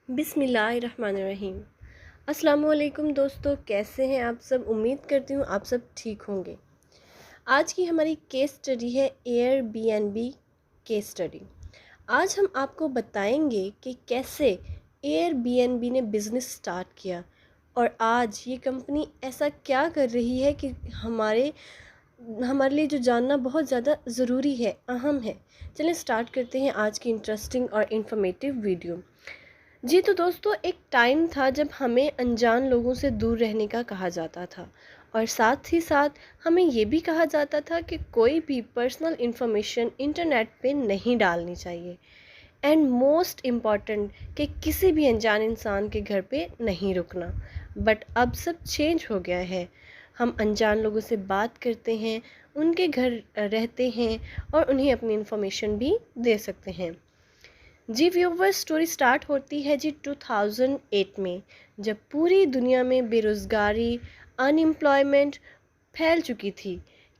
बिस्मिल्लाहिर्रहमानिर्रहीम। अस्सलामुअलैकुम दोस्तों, कैसे हैं आप सब। उम्मीद करती हूँ आप सब ठीक होंगे। आज की हमारी केस स्टडी है एयरबीएनबी केस स्टडी। आज हम आपको बताएंगे कि कैसे एयरबीएनबी ने बिज़नेस स्टार्ट किया और आज ये कंपनी ऐसा क्या कर रही है कि हमारे हमारे लिए जो जानना बहुत ज़्यादा ज़रूरी है, अहम है। चलिए स्टार्ट करते हैं आज की इंटरेस्टिंग और इन्फॉर्मेटिव वीडियो। जी तो दोस्तों, एक टाइम था जब हमें अनजान लोगों से दूर रहने का कहा जाता था और साथ ही साथ हमें ये भी कहा जाता था कि कोई भी पर्सनल इन्फॉर्मेशन इंटरनेट पे नहीं डालनी चाहिए एंड मोस्ट इम्पॉर्टेंट कि किसी भी अनजान इंसान के घर पे नहीं रुकना। बट अब सब चेंज हो गया है। हम अनजान लोगों से बात करते हैं, उनके घर रहते हैं और उन्हें अपनी इन्फॉर्मेशन भी दे सकते हैं। जी व्यूवर, स्टोरी स्टार्ट होती है जी 2008 में, जब पूरी दुनिया में बेरोज़गारी, अनएम्प्लॉयमेंट फैल चुकी थी।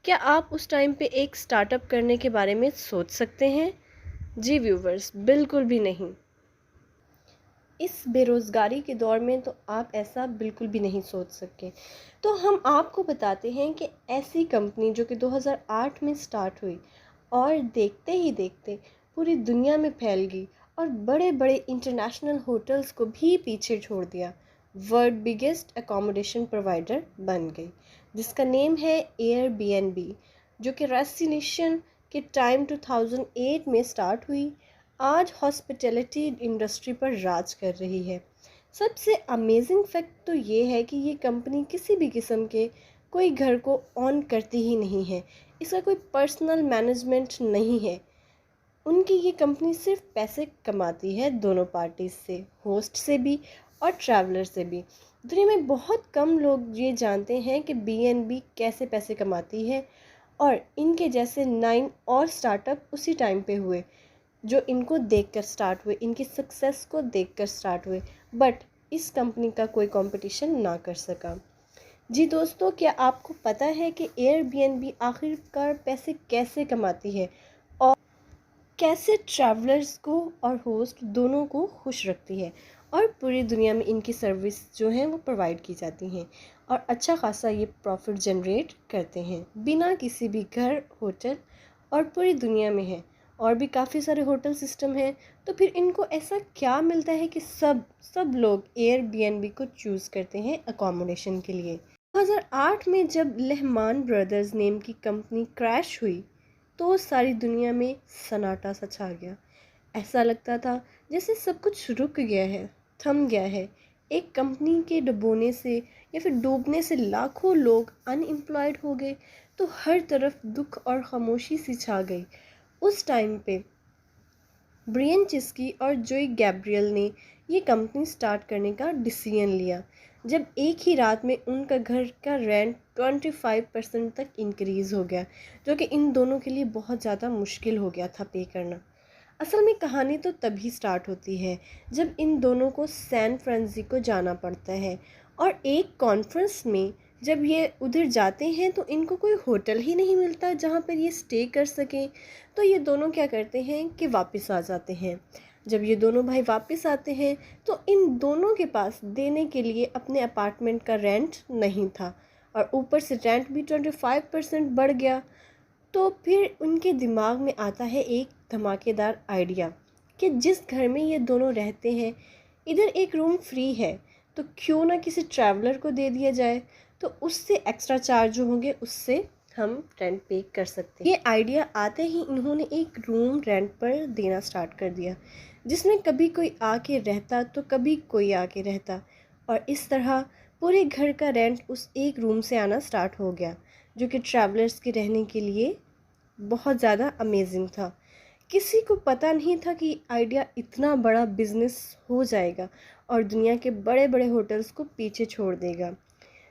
क्या आप उस टाइम पे एक स्टार्टअप करने के बारे में सोच सकते हैं? जी व्यूवर्स, बिल्कुल भी नहीं। इस बेरोज़गारी के दौर में तो आप ऐसा बिल्कुल भी नहीं सोच सके। तो हम आपको बताते हैं कि ऐसी कंपनी जो कि 2008 में स्टार्ट हुई और देखते ही देखते पूरी दुनिया में फैल गई और बड़े बड़े इंटरनेशनल होटल्स को भी पीछे छोड़ दिया, वर्ल्ड बिगेस्ट अकोमोडेशन प्रोवाइडर बन गई, जिसका नेम है एयरबीएनबी, जो कि रेसिनेशन के टाइम 2008 में स्टार्ट हुई। आज हॉस्पिटैलिटी इंडस्ट्री पर राज कर रही है। सबसे अमेजिंग फैक्ट तो ये है कि ये कंपनी किसी भी किस्म के कोई घर को ऑन करती ही नहीं है। इसका कोई पर्सनल मैनेजमेंट नहीं है। उनकी ये कंपनी सिर्फ पैसे कमाती है दोनों पार्टीज से, होस्ट से भी और ट्रैवलर से भी। दुनिया में बहुत कम लोग ये जानते हैं कि बीएनबी कैसे पैसे कमाती है और इनके जैसे 9 और स्टार्टअप उसी टाइम पे हुए जो इनको देखकर स्टार्ट हुए, इनकी सक्सेस को देखकर स्टार्ट हुए, बट इस कंपनी का कोई कंपटीशन ना कर सका। जी दोस्तों, क्या आपको पता है कि एयरबीएनबी आखिरकार पैसे कैसे कमाती है और कैसे ट्रैवलर्स को और होस्ट दोनों को खुश रखती है और पूरी दुनिया में इनकी सर्विस जो है वो प्रोवाइड की जाती हैं और अच्छा खासा ये प्रॉफिट जनरेट करते हैं बिना किसी भी घर, होटल और पूरी दुनिया में है और भी काफ़ी सारे होटल सिस्टम हैं। तो फिर इनको ऐसा क्या मिलता है कि सब लोग एयरबीएनबी को चूज़ करते हैं अकोमोडेशन के लिए। 2008 में जब लहमान ब्रदर्स नेम की कंपनी क्रैश हुई तो सारी दुनिया में सन्नाटा सा छा गया। ऐसा लगता था जैसे सब कुछ रुक गया है, थम गया है। एक कंपनी के डुबोने से या फिर डूबने से लाखों लोग अनएम्प्लॉयड हो गए, तो हर तरफ दुख और खामोशी सी छा गई। उस टाइम पे ब्रियन चिस्की और जोई गैब्रियल ने ये कंपनी स्टार्ट करने का डिसीजन लिया, जब एक ही रात में उनका घर का रेंट 25% तक इंक्रीज़ हो गया, जो कि इन दोनों के लिए बहुत ज़्यादा मुश्किल हो गया था पे करना। असल में कहानी तो तभी स्टार्ट होती है जब इन दोनों को सैन फ्रांसिस्को जाना पड़ता है और एक कॉन्फ्रेंस में जब ये उधर जाते हैं तो इनको कोई होटल ही नहीं मिलता जहाँ पर ये स्टे कर सकें। तो ये दोनों क्या करते हैं कि वापस आ जाते हैं। जब ये दोनों भाई वापस आते हैं तो इन दोनों के पास देने के लिए अपने अपार्टमेंट का रेंट नहीं था और ऊपर से रेंट भी 25% बढ़ गया। तो फिर उनके दिमाग में आता है एक धमाकेदार आइडिया कि जिस घर में ये दोनों रहते हैं इधर एक रूम फ्री है, तो क्यों ना किसी ट्रैवलर को दे दिया जाए, तो उससे एक्स्ट्रा चार्ज जो होंगे उससे हम रेंट पे कर सकते हैं। ये आइडिया आते ही इन्होंने एक रूम रेंट पर देना स्टार्ट कर दिया, जिसमें कभी कोई आके रहता तो कभी कोई आके रहता और इस तरह पूरे घर का रेंट उस एक रूम से आना स्टार्ट हो गया, जो कि ट्रैवलर्स के रहने के लिए बहुत ज़्यादा अमेजिंग था। किसी को पता नहीं था कि आइडिया इतना बड़ा बिजनेस हो जाएगा और दुनिया के बड़े बड़े होटल्स को पीछे छोड़ देगा।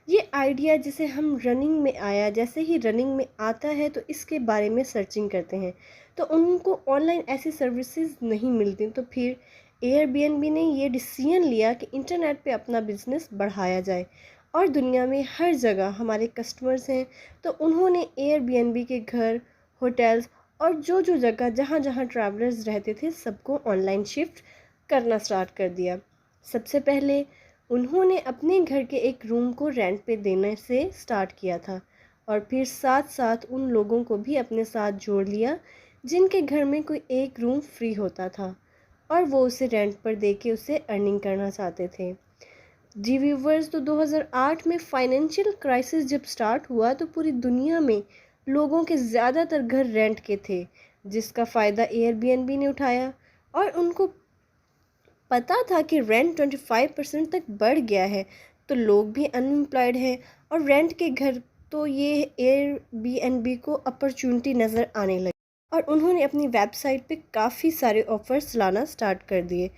ये आइडिया जिसे हम रनिंग में आया, जैसे ही रनिंग में आता है तो इसके बारे में सर्चिंग करते हैं तो उनको ऑनलाइन ऐसी सर्विसेज नहीं मिलती। तो फिर एयरबीएनबी ने ये डिसीजन लिया कि इंटरनेट पे अपना बिजनेस बढ़ाया जाए और दुनिया में हर जगह हमारे कस्टमर्स हैं, तो उन्होंने एयरबीएनबी के घर, होटल्स और जो जगह जहाँ जहाँ ट्रैवलर्स रहते थे सबको ऑनलाइन शिफ्ट करना स्टार्ट कर दिया। सबसे पहले उन्होंने अपने घर के एक रूम को रेंट पे देने से स्टार्ट किया था और फिर साथ साथ उन लोगों को भी अपने साथ जोड़ लिया जिनके घर में कोई एक रूम फ्री होता था और वो उसे रेंट पर दे के उसे अर्निंग करना चाहते थे। जी व्यूवर्स, तो 2008 में फाइनेंशियल क्राइसिस जब स्टार्ट हुआ तो पूरी दुनिया में लोगों के ज़्यादातर घर रेंट के थे, जिसका फ़ायदा एयरबीएनबी ने उठाया और उनको पता था कि रेंट 25% तक बढ़ गया है तो लोग भी अनएम्प्लॉयड हैं और रेंट के घर, तो ये एयरबीएनबी को अपॉर्चुनिटी नज़र आने लगी और उन्होंने अपनी वेबसाइट पे काफ़ी सारे ऑफ़र्स लाना स्टार्ट कर दिए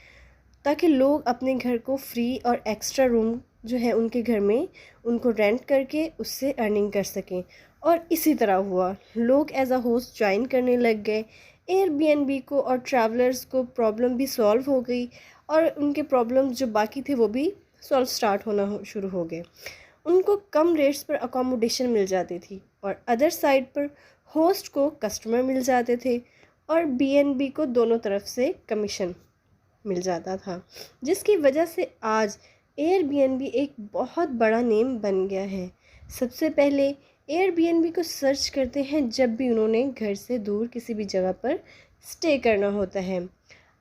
ताकि लोग अपने घर को फ्री और एक्स्ट्रा रूम जो है उनके घर में उनको रेंट करके उससे अर्निंग कर सकें। और इसी तरह हुआ, लोग एज अ होस्ट ज्वाइन करने लग गए एयरबीएनबी को और ट्रैवलर्स को प्रॉब्लम भी सॉल्व हो गई और उनके प्रॉब्लम्स जो बाकी थे वो भी सॉल्व स्टार्ट होना शुरू हो गए। उनको कम रेट्स पर अकोमोडेशन मिल जाती थी और अदर साइड पर होस्ट को कस्टमर मिल जाते थे और बीएनबी को दोनों तरफ से कमीशन मिल जाता था, जिसकी वजह से आज एयरबीएनबी एक बहुत बड़ा नेम बन गया है। सबसे पहले एयरबीएनबी को सर्च करते हैं जब भी उन्होंने घर से दूर किसी भी जगह पर स्टे करना होता है।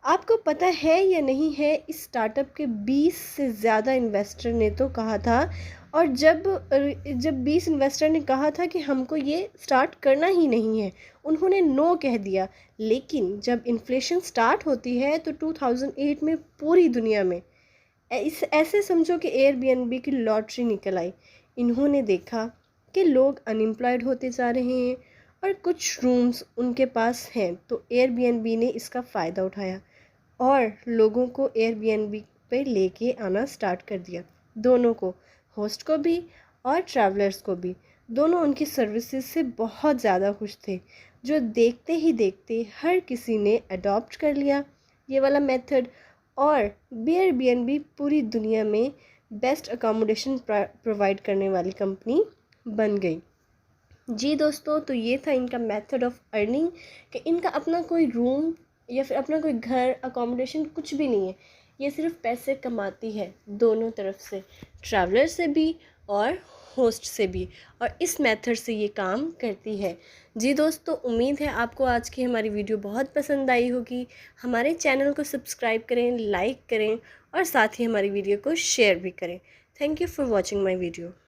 आपको पता है या नहीं है, इस स्टार्टअप के 20 से ज़्यादा इन्वेस्टर ने तो कहा था और जब 20 इन्वेस्टर ने कहा था कि हमको ये स्टार्ट करना ही नहीं है, उन्होंने नो कह दिया। लेकिन जब इन्फ्लेशन स्टार्ट होती है तो 2008 में पूरी दुनिया में ऐसे समझो कि एयरबीएनबी की लॉटरी निकल आई। इन्होंने देखा कि लोग अनएम्प्लॉयड होते जा रहे हैं और कुछ रूम्स उनके पास हैं, तो एयरबीएनबी ने इसका फ़ायदा उठाया और लोगों को एयरबीएनबी पे लेके आना स्टार्ट कर दिया। दोनों को, होस्ट को भी और ट्रैवलर्स को भी, दोनों उनकी सर्विसेज से बहुत ज़्यादा खुश थे, जो देखते ही देखते हर किसी ने अडॉप्ट कर लिया ये वाला मेथड और एयरबीएनबी पूरी दुनिया में बेस्ट अकोमोडेशन प्रोवाइड करने वाली कंपनी बन गई। जी दोस्तों, तो ये था इनका मेथड ऑफ अर्निंग कि इनका अपना कोई रूम या फिर अपना कोई घर, अकोमोडेशन कुछ भी नहीं है। ये सिर्फ पैसे कमाती है दोनों तरफ से, ट्रैवलर से भी और होस्ट से भी, और इस मेथड से ये काम करती है। जी दोस्तों, उम्मीद है आपको आज की हमारी वीडियो बहुत पसंद आई होगी। हमारे चैनल को सब्सक्राइब करें, लाइक करें और साथ ही हमारी वीडियो को शेयर भी करें। Thank you for watching my video.